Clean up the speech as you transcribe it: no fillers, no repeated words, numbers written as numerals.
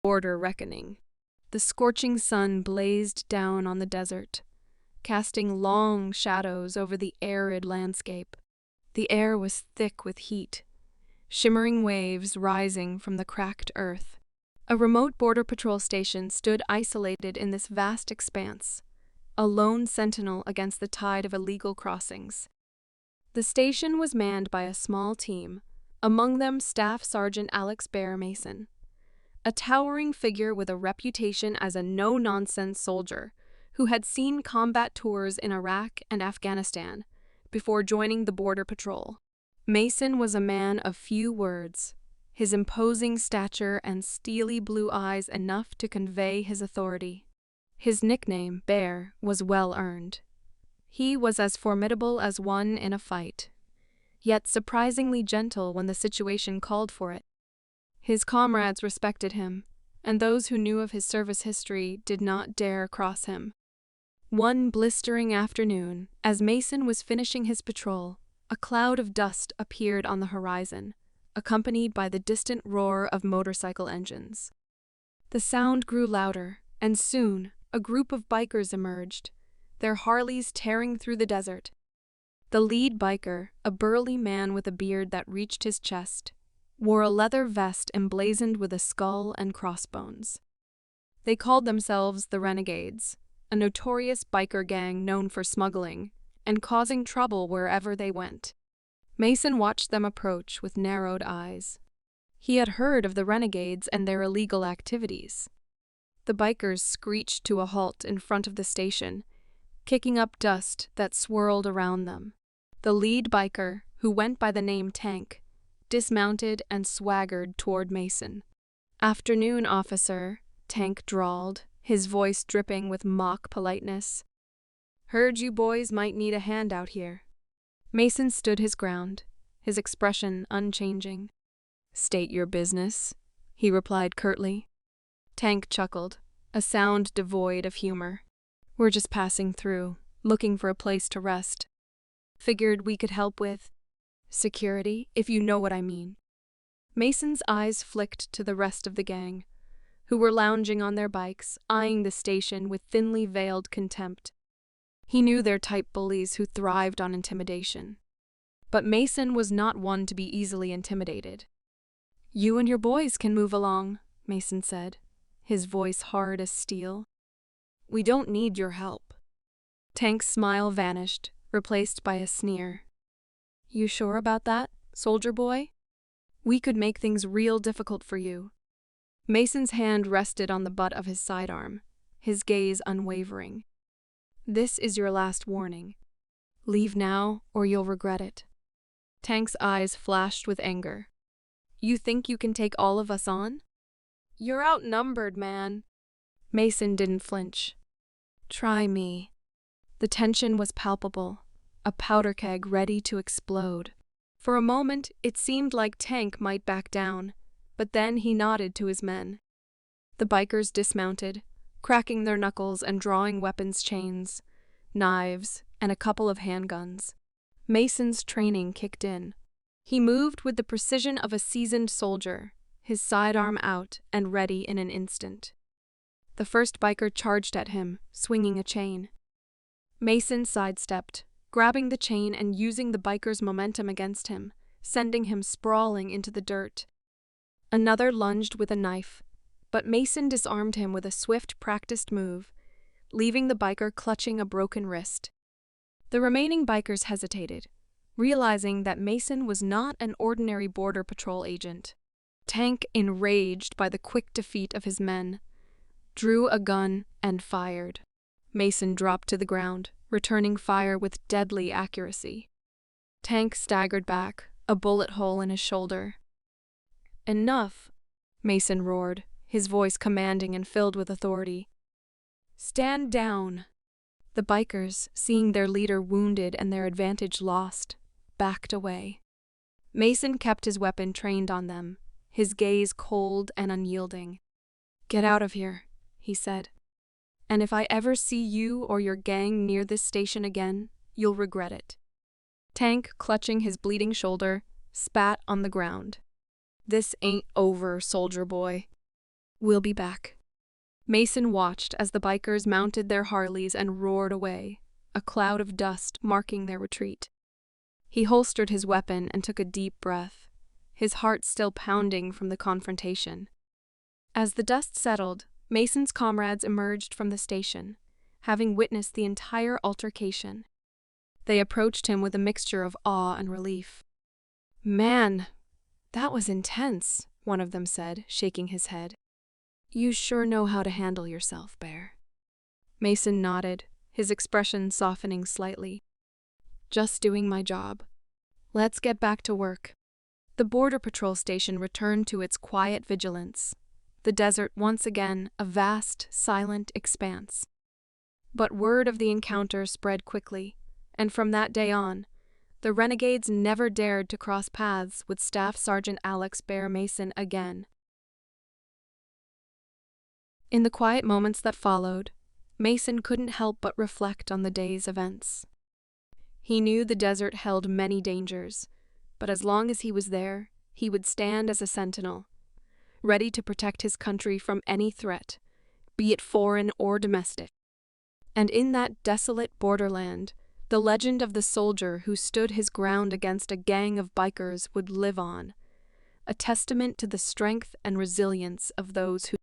border reckoning. The scorching sun blazed down on the desert, casting long shadows over the arid landscape. The air was thick with heat, shimmering waves rising from the cracked earth. A remote border patrol station stood isolated in this vast expanse, a lone sentinel against the tide of illegal crossings. The station was manned by a small team, among them Staff Sergeant Alex Bear Mason, a towering figure with a reputation as a no-nonsense soldier who had seen combat tours in Iraq and Afghanistan before joining the Border Patrol. Mason was a man of few words, his imposing stature and steely blue eyes enough to convey his authority. His nickname, Bear, was well earned. He was as formidable as one in a fight, yet surprisingly gentle when the situation called for it. His comrades respected him, and those who knew of his service history did not dare cross him. One blistering afternoon, as Mason was finishing his patrol, a cloud of dust appeared on the horizon, accompanied by the distant roar of motorcycle engines. The sound grew louder, and soon a group of bikers emerged, their Harleys tearing through the desert. The lead biker, a burly man with a beard that reached his chest, wore a leather vest emblazoned with a skull and crossbones. They called themselves the Renegades, a notorious biker gang known for smuggling and causing trouble wherever they went. Mason watched them approach with narrowed eyes. He had heard of the Renegades and their illegal activities. The bikers screeched to a halt in front of the station, kicking up dust that swirled around them. The lead biker, who went by the name Tank, dismounted and swaggered toward Mason. "Afternoon, officer," Tank drawled, his voice dripping with mock politeness. "Heard you boys might need a hand out here." Mason stood his ground, his expression unchanging. "State your business," he replied curtly. Tank chuckled, a sound devoid of humor. "We're just passing through, looking for a place to rest. Figured we could help with security, if you know what I mean." Mason's eyes flicked to the rest of the gang, who were lounging on their bikes, eyeing the station with thinly veiled contempt. He knew their type bullies who thrived on intimidation. But Mason was not one to be easily intimidated. "You and your boys can move along," Mason said, his voice hard as steel. "We don't need your help." Tank's smile vanished, replaced by a sneer. "You sure about that, soldier boy? We could make things real difficult for you." Mason's hand rested on the butt of his sidearm, his gaze unwavering. "This is your last warning. Leave now, or you'll regret it." Tank's eyes flashed with anger. "You think you can take all of us on? You're outnumbered, man." Mason didn't flinch. "Try me." The tension was palpable, a powder keg ready to explode. For a moment, it seemed like Tank might back down, but then he nodded to his men. The bikers dismounted, cracking their knuckles and drawing weapons chains, knives, and a couple of handguns. Mason's training kicked in. He moved with the precision of a seasoned soldier, his sidearm out and ready in an instant. The first biker charged at him, swinging a chain. Mason sidestepped, grabbing the chain and using the biker's momentum against him, sending him sprawling into the dirt. Another lunged with a knife, but Mason disarmed him with a swift, practiced move, leaving the biker clutching a broken wrist. The remaining bikers hesitated, realizing that Mason was not an ordinary Border Patrol agent. Tank, enraged by the quick defeat of his men, drew a gun and fired. Mason dropped to the ground, returning fire with deadly accuracy. Tank staggered back, a bullet hole in his shoulder. "Enough," Mason roared, his voice commanding and filled with authority. "Stand down." The bikers, seeing their leader wounded and their advantage lost, backed away. Mason kept his weapon trained on them, his gaze cold and unyielding. "Get out of here," he said. "And if I ever see you or your gang near this station again, you'll regret it." Tank, clutching his bleeding shoulder, spat on the ground. "This ain't over, soldier boy." We'll be back. Mason watched as the bikers mounted their Harleys and roared away, a cloud of dust marking their retreat. He holstered his weapon and took a deep breath, his heart still pounding from the confrontation. As the dust settled, Mason's comrades emerged from the station, having witnessed the entire altercation. They approached him with a mixture of awe and relief. "Man, that was intense," one of them said, shaking his head. "You sure know how to handle yourself, Bear." Mason nodded, his expression softening slightly. "Just doing my job. Let's get back to work." The border patrol station returned to its quiet vigilance, the desert once again a vast, silent expanse. But word of the encounter spread quickly, and from that day on, the renegades never dared to cross paths with Staff Sergeant Alex Bear Mason again. In the quiet moments that followed, Mason couldn't help but reflect on the day's events. He knew the desert held many dangers, but as long as he was there, he would stand as a sentinel, ready to protect his country from any threat, be it foreign or domestic. And in that desolate borderland, the legend of the soldier who stood his ground against a gang of bikers would live on, a testament to the strength and resilience of those who